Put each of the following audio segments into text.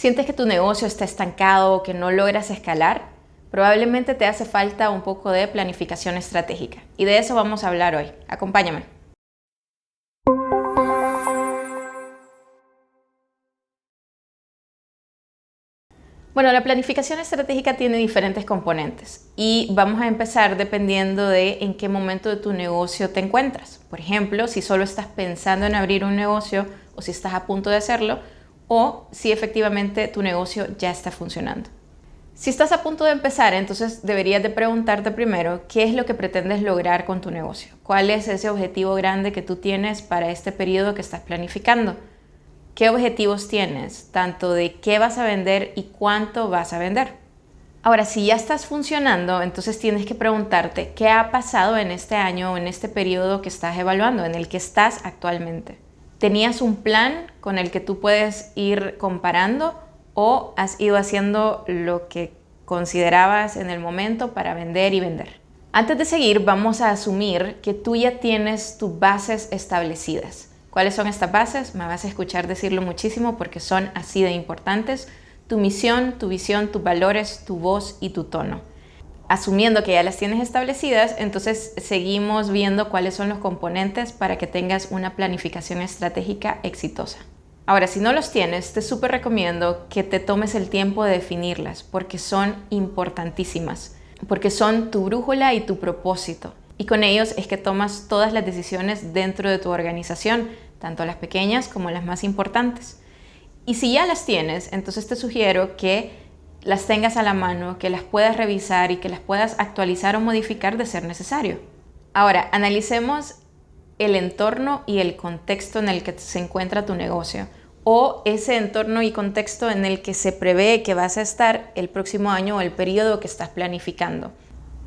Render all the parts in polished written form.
¿Sientes que tu negocio está estancado o que no logras escalar? Probablemente te hace falta un poco de planificación estratégica. Y de eso vamos a hablar hoy. Acompáñame. Bueno, la planificación estratégica tiene diferentes componentes y vamos a empezar dependiendo de en qué momento de tu negocio te encuentras. Por ejemplo, si solo estás pensando en abrir un negocio o si estás a punto de hacerlo o si efectivamente tu negocio ya está funcionando. Si estás a punto de empezar, entonces deberías de preguntarte primero qué es lo que pretendes lograr con tu negocio. ¿Cuál es ese objetivo grande que tú tienes para este periodo que estás planificando? ¿Qué objetivos tienes? Tanto de qué vas a vender y cuánto vas a vender. Ahora, si ya estás funcionando, entonces tienes que preguntarte qué ha pasado en este año o en este periodo que estás evaluando, en el que estás actualmente. ¿Tenías un plan con el que tú puedes ir comparando o has ido haciendo lo que considerabas en el momento para vender y vender? Antes de seguir, vamos a asumir que tú ya tienes tus bases establecidas. ¿Cuáles son estas bases? Me vas a escuchar decirlo muchísimo porque son así de importantes. Tu misión, tu visión, tus valores, tu voz y tu tono. Asumiendo que ya las tienes establecidas, entonces seguimos viendo cuáles son los componentes para que tengas una planificación estratégica exitosa. Ahora, si no los tienes, te súper recomiendo que te tomes el tiempo de definirlas porque son importantísimas, porque son tu brújula y tu propósito. Y con ellos es que tomas todas las decisiones dentro de tu organización, tanto las pequeñas como las más importantes. Y si ya las tienes, entonces te sugiero que las tengas a la mano, que las puedas revisar y que las puedas actualizar o modificar de ser necesario. Ahora, analicemos el entorno y el contexto en el que se encuentra tu negocio o ese entorno y contexto en el que se prevé que vas a estar el próximo año o el periodo que estás planificando.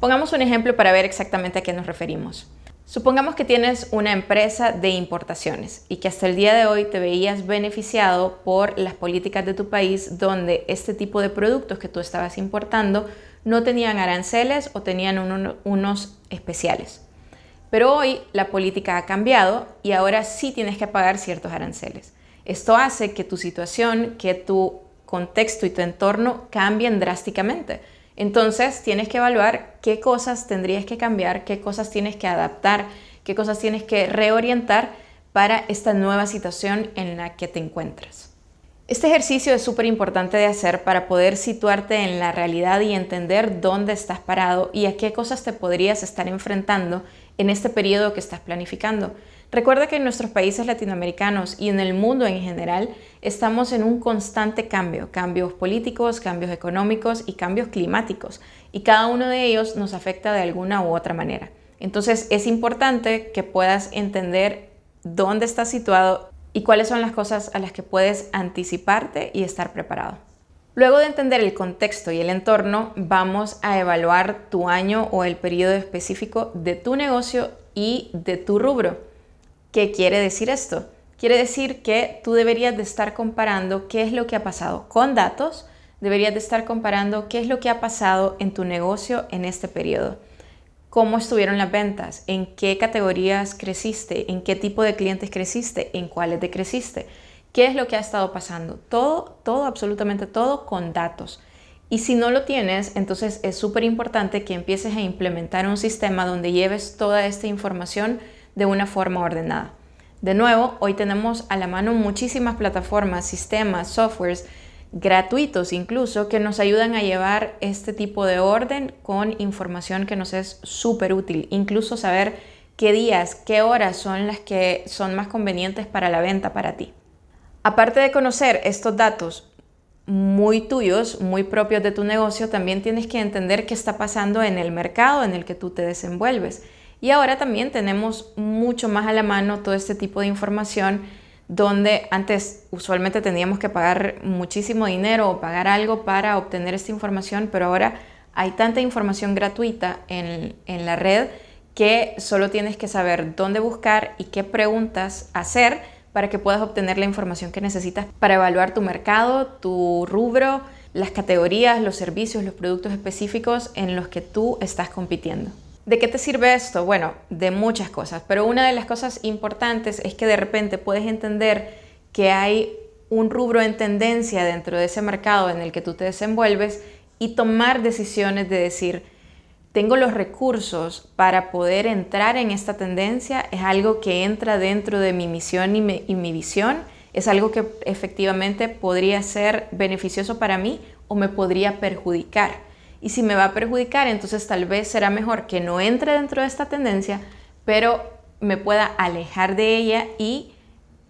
Pongamos un ejemplo para ver exactamente a qué nos referimos. Supongamos que tienes una empresa de importaciones y que hasta el día de hoy te veías beneficiado por las políticas de tu país donde este tipo de productos que tú estabas importando no tenían aranceles o tenían unos especiales. Pero hoy la política ha cambiado y ahora sí tienes que pagar ciertos aranceles. Esto hace que tu situación, que tu contexto y tu entorno cambien drásticamente. Entonces tienes que evaluar qué cosas tendrías que cambiar, qué cosas tienes que adaptar, qué cosas tienes que reorientar para esta nueva situación en la que te encuentras. Este ejercicio es súper importante de hacer para poder situarte en la realidad y entender dónde estás parado y a qué cosas te podrías estar enfrentando en este periodo que estás planificando. Recuerda que en nuestros países latinoamericanos y en el mundo en general estamos en un constante cambio, cambios políticos, cambios económicos y cambios climáticos, y cada uno de ellos nos afecta de alguna u otra manera. Entonces es importante que puedas entender dónde estás situado y cuáles son las cosas a las que puedes anticiparte y estar preparado. Luego de entender el contexto y el entorno, vamos a evaluar tu año o el periodo específico de tu negocio y de tu rubro. ¿Qué quiere decir esto? Quiere decir que tú deberías de estar comparando qué es lo que ha pasado con datos, deberías de estar comparando qué es lo que ha pasado en tu negocio en este periodo. ¿Cómo estuvieron las ventas? ¿En qué categorías creciste? ¿En qué tipo de clientes creciste? ¿En cuáles decreciste? ¿Qué es lo que ha estado pasando? Todo, absolutamente todo con datos. Y si no lo tienes, entonces es súper importante que empieces a implementar un sistema donde lleves toda esta información de una forma ordenada. De nuevo, hoy tenemos a la mano muchísimas plataformas, sistemas, softwares gratuitos incluso que nos ayudan a llevar este tipo de orden con información que nos es súper útil. Incluso saber qué días, qué horas son las que son más convenientes para la venta para ti. Aparte de conocer estos datos muy tuyos, muy propios de tu negocio, también tienes que entender qué está pasando en el mercado en el que tú te desenvuelves. Y ahora también tenemos mucho más a la mano todo este tipo de información donde antes usualmente teníamos que pagar muchísimo dinero o pagar algo para obtener esta información, pero ahora hay tanta información gratuita en la red que solo tienes que saber dónde buscar y qué preguntas hacer para que puedas obtener la información que necesitas para evaluar tu mercado, tu rubro, las categorías, los servicios, los productos específicos en los que tú estás compitiendo. ¿De qué te sirve esto? Bueno, de muchas cosas, pero una de las cosas importantes es que de repente puedes entender que hay un rubro en tendencia dentro de ese mercado en el que tú te desenvuelves y tomar decisiones de decir, tengo los recursos para poder entrar en esta tendencia, es algo que entra dentro de mi misión y mi visión, es algo que efectivamente podría ser beneficioso para mí o me podría perjudicar. Y si me va a perjudicar, entonces tal vez será mejor que no entre dentro de esta tendencia, pero me pueda alejar de ella y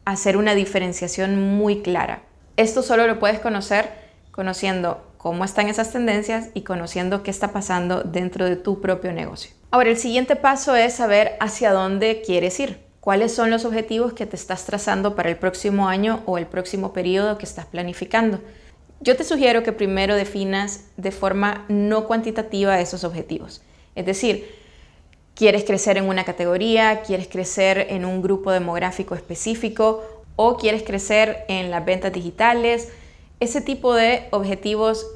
hacer una diferenciación muy clara. Esto solo lo puedes conocer conociendo cómo están esas tendencias y conociendo qué está pasando dentro de tu propio negocio. Ahora, el siguiente paso es saber hacia dónde quieres ir. ¿Cuáles son los objetivos que te estás trazando para el próximo año o el próximo periodo que estás planificando? Yo te sugiero que primero definas de forma no cuantitativa esos objetivos. Es decir, ¿quieres crecer en una categoría? ¿Quieres crecer en un grupo demográfico específico? ¿O quieres crecer en las ventas digitales? Ese tipo de objetivos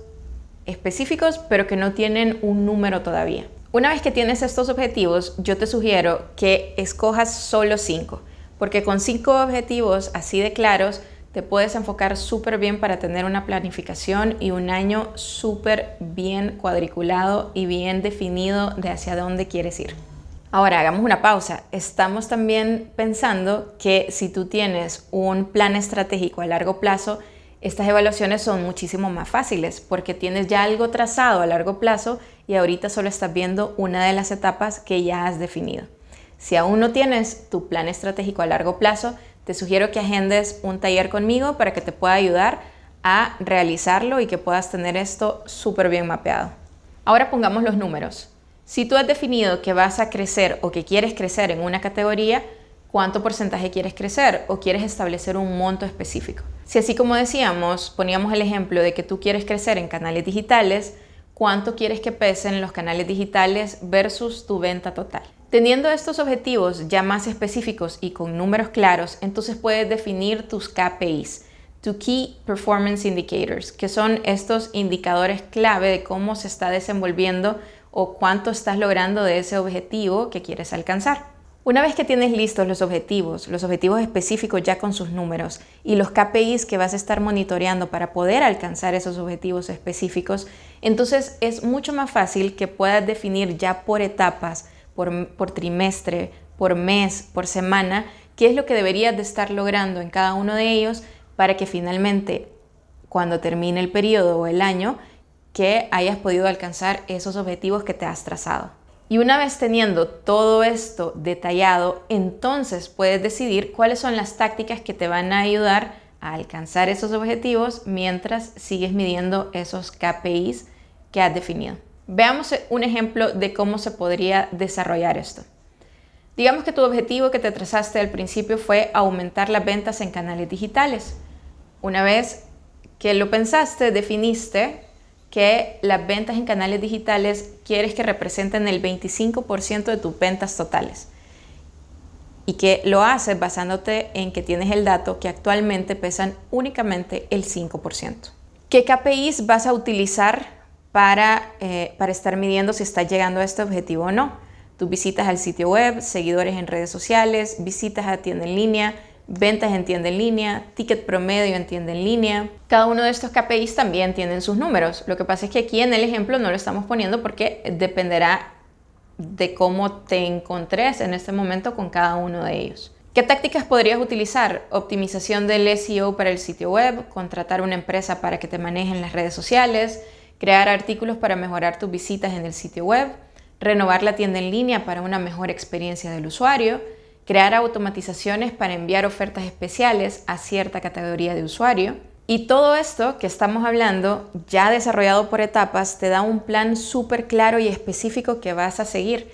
específicos, pero que no tienen un número todavía. Una vez que tienes estos objetivos, yo te sugiero que escojas solo 5, porque con 5 objetivos así de claros, te puedes enfocar súper bien para tener una planificación y un año súper bien cuadriculado y bien definido de hacia dónde quieres ir. Ahora, hagamos una pausa. Estamos también pensando que si tú tienes un plan estratégico a largo plazo, estas evaluaciones son muchísimo más fáciles porque tienes ya algo trazado a largo plazo y ahorita solo estás viendo una de las etapas que ya has definido. Si aún no tienes tu plan estratégico a largo plazo, te sugiero que agendes un taller conmigo para que te pueda ayudar a realizarlo y que puedas tener esto súper bien mapeado. Ahora pongamos los números. Si tú has definido que vas a crecer o que quieres crecer en una categoría, ¿cuánto porcentaje quieres crecer o quieres establecer un monto específico? Si así como decíamos, poníamos el ejemplo de que tú quieres crecer en canales digitales, ¿cuánto quieres que pesen los canales digitales versus tu venta total? Teniendo estos objetivos ya más específicos y con números claros, entonces puedes definir tus KPIs, tu Key Performance Indicators, que son estos indicadores clave de cómo se está desenvolviendo o cuánto estás logrando de ese objetivo que quieres alcanzar. Una vez que tienes listos los objetivos específicos ya con sus números y los KPIs que vas a estar monitoreando para poder alcanzar esos objetivos específicos, entonces es mucho más fácil que puedas definir ya por etapas, por trimestre, por mes, por semana, qué es lo que deberías de estar logrando en cada uno de ellos para que finalmente, cuando termine el periodo o el año, que hayas podido alcanzar esos objetivos que te has trazado. Y una vez teniendo todo esto detallado, entonces puedes decidir cuáles son las tácticas que te van a ayudar a alcanzar esos objetivos mientras sigues midiendo esos KPIs que has definido. Veamos un ejemplo de cómo se podría desarrollar esto. Digamos que tu objetivo que te trazaste al principio fue aumentar las ventas en canales digitales. Una vez que lo pensaste, definiste que las ventas en canales digitales quieres que representen el 25% de tus ventas totales y que lo haces basándote en que tienes el dato que actualmente pesan únicamente el 5%. ¿Qué KPIs vas a utilizar para estar midiendo si estás llegando a este objetivo o no? Tus visitas al sitio web, seguidores en redes sociales, visitas a tienda en línea, ventas en tienda en línea, ticket promedio en tienda en línea. Cada uno de estos KPIs también tienen sus números. Lo que pasa es que aquí en el ejemplo no lo estamos poniendo porque dependerá de cómo te encontres en este momento con cada uno de ellos. ¿Qué tácticas podrías utilizar? Optimización del SEO para el sitio web, contratar una empresa para que te manejen las redes sociales, crear artículos para mejorar tus visitas en el sitio web, renovar la tienda en línea para una mejor experiencia del usuario, crear automatizaciones para enviar ofertas especiales a cierta categoría de usuario. Y todo esto que estamos hablando, ya desarrollado por etapas, te da un plan súper claro y específico que vas a seguir.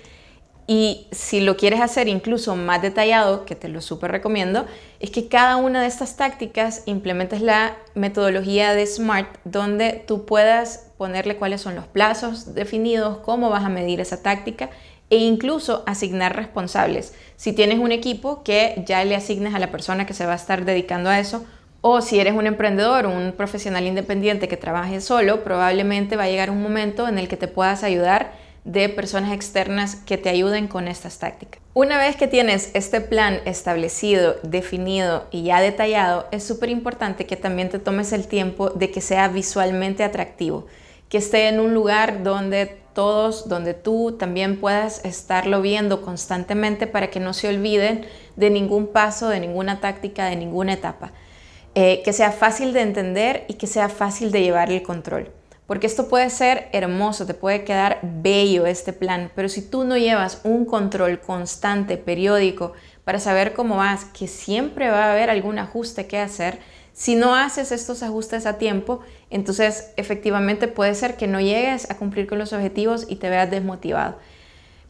Y si lo quieres hacer incluso más detallado, que te lo súper recomiendo, es que cada una de estas tácticas implementes la metodología de SMART, donde tú puedas ponerle cuáles son los plazos definidos, cómo vas a medir esa táctica e incluso asignar responsables. Si tienes un equipo, que ya le asignes a la persona que se va a estar dedicando a eso, o si eres un emprendedor o un profesional independiente que trabaje solo, probablemente va a llegar un momento en el que te puedas ayudar de personas externas que te ayuden con estas tácticas. Una vez que tienes este plan establecido, definido y ya detallado, es súper importante que también te tomes el tiempo de que sea visualmente atractivo, que esté en un lugar donde tú también puedas estarlo viendo constantemente para que no se olviden de ningún paso, de ninguna táctica, de ninguna etapa. Que sea fácil de entender y que sea fácil de llevar el control. Porque esto puede ser hermoso, te puede quedar bello este plan, pero si tú no llevas un control constante, periódico, para saber cómo vas, que siempre va a haber algún ajuste que hacer, si no haces estos ajustes a tiempo, entonces efectivamente puede ser que no llegues a cumplir con los objetivos y te veas desmotivado.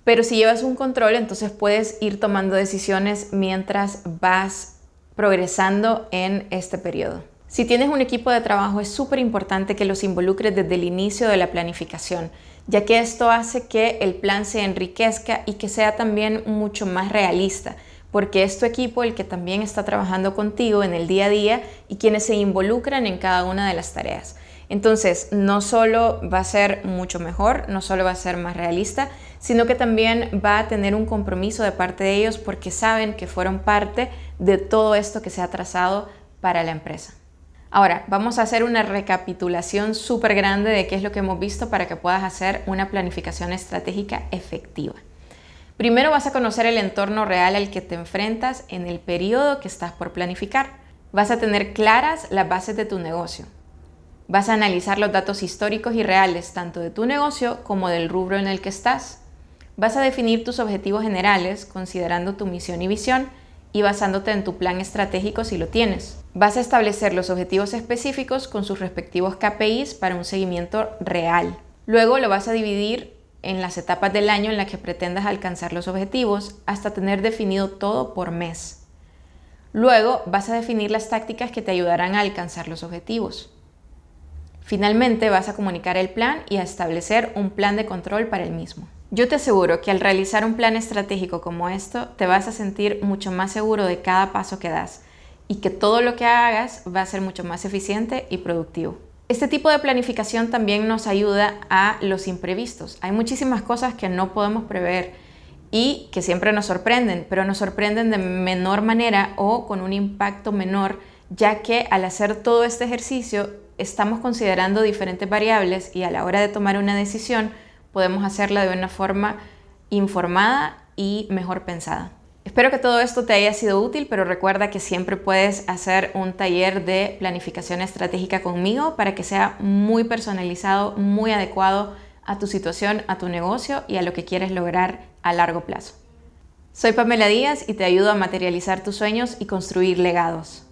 Pero si llevas un control, entonces puedes ir tomando decisiones mientras vas progresando en este periodo. Si tienes un equipo de trabajo, es súper importante que los involucres desde el inicio de la planificación, ya que esto hace que el plan se enriquezca y que sea también mucho más realista, porque es tu equipo el que también está trabajando contigo en el día a día y quienes se involucran en cada una de las tareas. Entonces, no solo va a ser mucho mejor, no solo va a ser más realista, sino que también va a tener un compromiso de parte de ellos porque saben que fueron parte de todo esto que se ha trazado para la empresa. Ahora, vamos a hacer una recapitulación súper grande de qué es lo que hemos visto para que puedas hacer una planificación estratégica efectiva. Primero vas a conocer el entorno real al que te enfrentas en el periodo que estás por planificar. Vas a tener claras las bases de tu negocio. Vas a analizar los datos históricos y reales tanto de tu negocio como del rubro en el que estás. Vas a definir tus objetivos generales considerando tu misión y visión y basándote en tu plan estratégico si lo tienes. Vas a establecer los objetivos específicos con sus respectivos KPIs para un seguimiento real. Luego lo vas a dividir en las etapas del año en las que pretendas alcanzar los objetivos hasta tener definido todo por mes. Luego vas a definir las tácticas que te ayudarán a alcanzar los objetivos. Finalmente vas a comunicar el plan y a establecer un plan de control para el mismo. Yo te aseguro que al realizar un plan estratégico como esto, te vas a sentir mucho más seguro de cada paso que das y que todo lo que hagas va a ser mucho más eficiente y productivo. Este tipo de planificación también nos ayuda a los imprevistos. Hay muchísimas cosas que no podemos prever y que siempre nos sorprenden, pero nos sorprenden de menor manera o con un impacto menor, ya que al hacer todo este ejercicio estamos considerando diferentes variables y a la hora de tomar una decisión podemos hacerla de una forma informada y mejor pensada. Espero que todo esto te haya sido útil, pero recuerda que siempre puedes hacer un taller de planificación estratégica conmigo para que sea muy personalizado, muy adecuado a tu situación, a tu negocio y a lo que quieres lograr a largo plazo. Soy Pamela Díaz y te ayudo a materializar tus sueños y construir legados.